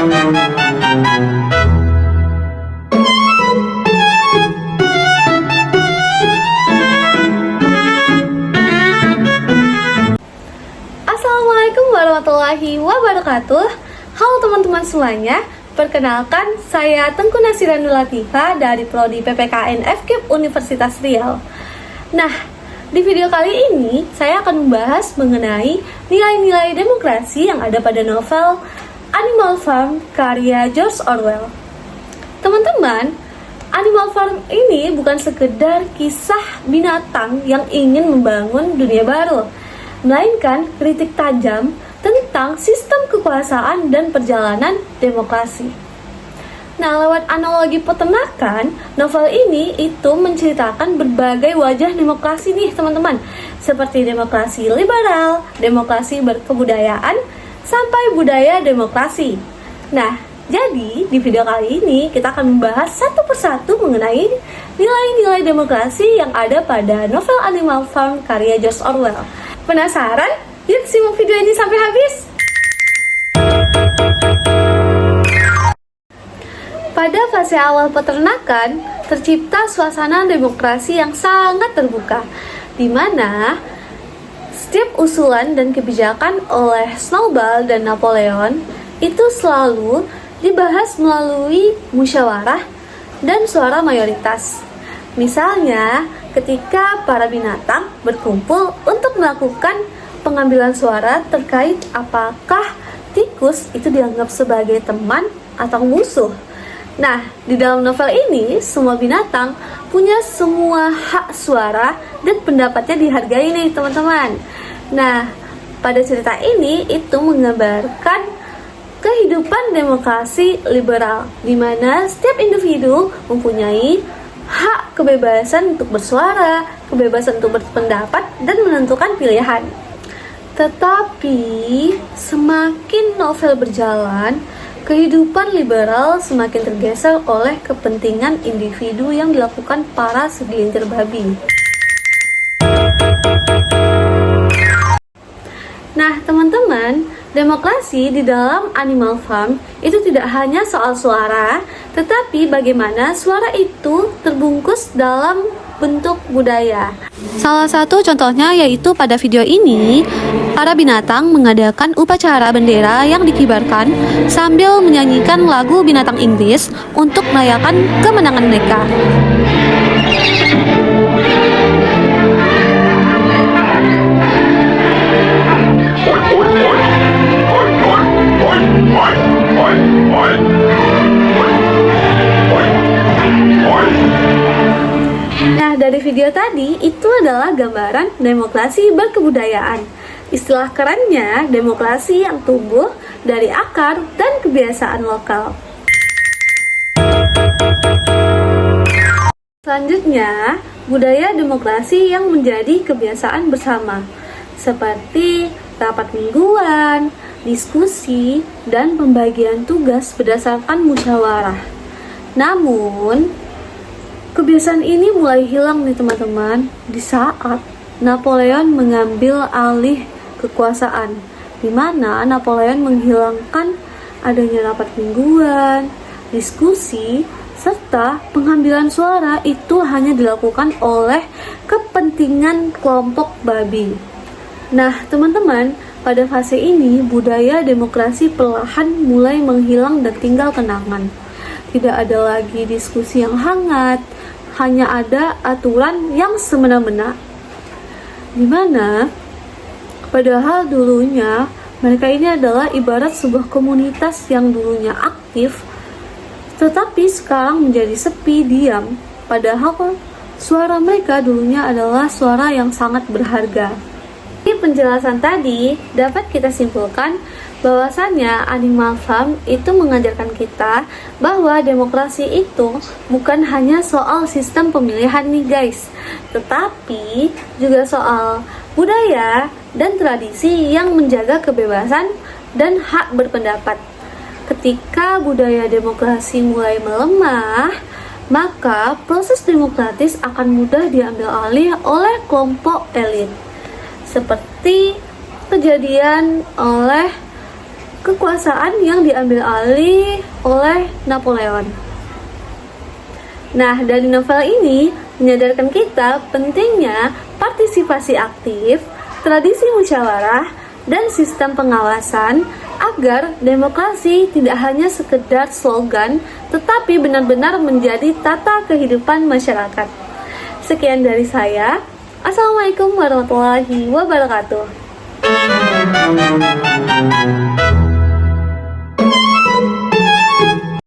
Assalamualaikum warahmatullahi wabarakatuh. Halo teman-teman semuanya. Perkenalkan, saya Tengku Nasiranul Latifah dari Prodi PPKN FKIP Universitas Riau. Nah, di video kali ini saya akan membahas mengenai nilai-nilai demokrasi yang ada pada novel Animal Farm karya George Orwell. Teman-teman, Animal Farm ini bukan sekedar kisah binatang yang ingin membangun dunia baru, melainkan kritik tajam tentang sistem kekuasaan dan perjalanan demokrasi. Nah, lewat analogi peternakan, novel ini itu menceritakan berbagai wajah demokrasi nih teman-teman, seperti demokrasi liberal, demokrasi berkebudayaan, sampai budaya demokrasi. Nah, jadi di video kali ini kita akan membahas satu persatu mengenai nilai-nilai demokrasi yang ada pada novel Animal Farm karya George Orwell. Penasaran? Yuk simak video ini sampai habis. Pada fase awal peternakan, tercipta suasana demokrasi yang sangat terbuka, di mana setiap usulan dan kebijakan oleh Snowball dan Napoleon itu selalu dibahas melalui musyawarah dan suara mayoritas. Misalnya, ketika para binatang berkumpul untuk melakukan pengambilan suara terkait apakah tikus itu dianggap sebagai teman atau musuh. Nah, di dalam novel ini semua binatang punya semua hak suara dan pendapatnya dihargai nih teman-teman. Nah, pada cerita ini itu menggambarkan kehidupan demokrasi liberal, di mana setiap individu mempunyai hak kebebasan untuk bersuara, kebebasan untuk berpendapat dan menentukan pilihan. Tetapi semakin novel berjalan, kehidupan liberal semakin tergeser oleh kepentingan individu yang dilakukan para segelintir babi. Nah, teman-teman, demokrasi di dalam Animal Farm itu tidak hanya soal suara, tetapi bagaimana suara itu terbungkus dalam bentuk budaya. Salah satu contohnya yaitu pada video ini, para binatang mengadakan upacara bendera yang dikibarkan sambil menyanyikan lagu binatang Inggris untuk merayakan kemenangan mereka. Nah, dari video tadi itu adalah gambaran demokrasi berkebudayaan. Istilah kerennya demokrasi yang tumbuh dari akar dan kebiasaan lokal. Selanjutnya, budaya demokrasi yang menjadi kebiasaan bersama, seperti rapat mingguan, diskusi, dan pembagian tugas berdasarkan musyawarah. Namun, kebiasaan ini mulai hilang nih teman-teman di saat Napoleon mengambil alih kekuasaan, di mana Napoleon menghilangkan adanya rapat mingguan, diskusi, serta pengambilan suara itu hanya dilakukan oleh kepentingan kelompok babi. Nah, teman-teman, pada fase ini budaya demokrasi perlahan mulai menghilang dan tinggal kenangan. Tidak ada lagi diskusi yang hangat, hanya ada aturan yang semena-mena. Dimana padahal dulunya mereka ini adalah ibarat sebuah komunitas yang dulunya aktif, tetapi sekarang menjadi sepi, diam. Padahal suara mereka dulunya adalah suara yang sangat berharga. Di penjelasan tadi dapat kita simpulkan bahwasannya Animal Farm itu mengajarkan kita bahwa demokrasi itu bukan hanya soal sistem pemilihan nih guys, tetapi juga soal budaya dan tradisi yang menjaga kebebasan dan hak berpendapat. Ketika budaya demokrasi mulai melemah, maka proses demokratis akan mudah diambil alih oleh kelompok elit, seperti kejadian oleh kekuasaan yang diambil alih oleh Napoleon. Nah, dari novel ini menyadarkan kita pentingnya partisipasi aktif, tradisi musyawarah, dan sistem pengawasan agar demokrasi tidak hanya sekedar slogan, tetapi benar-benar menjadi tata kehidupan masyarakat. Sekian dari saya. Assalamualaikum warahmatullahi wabarakatuh.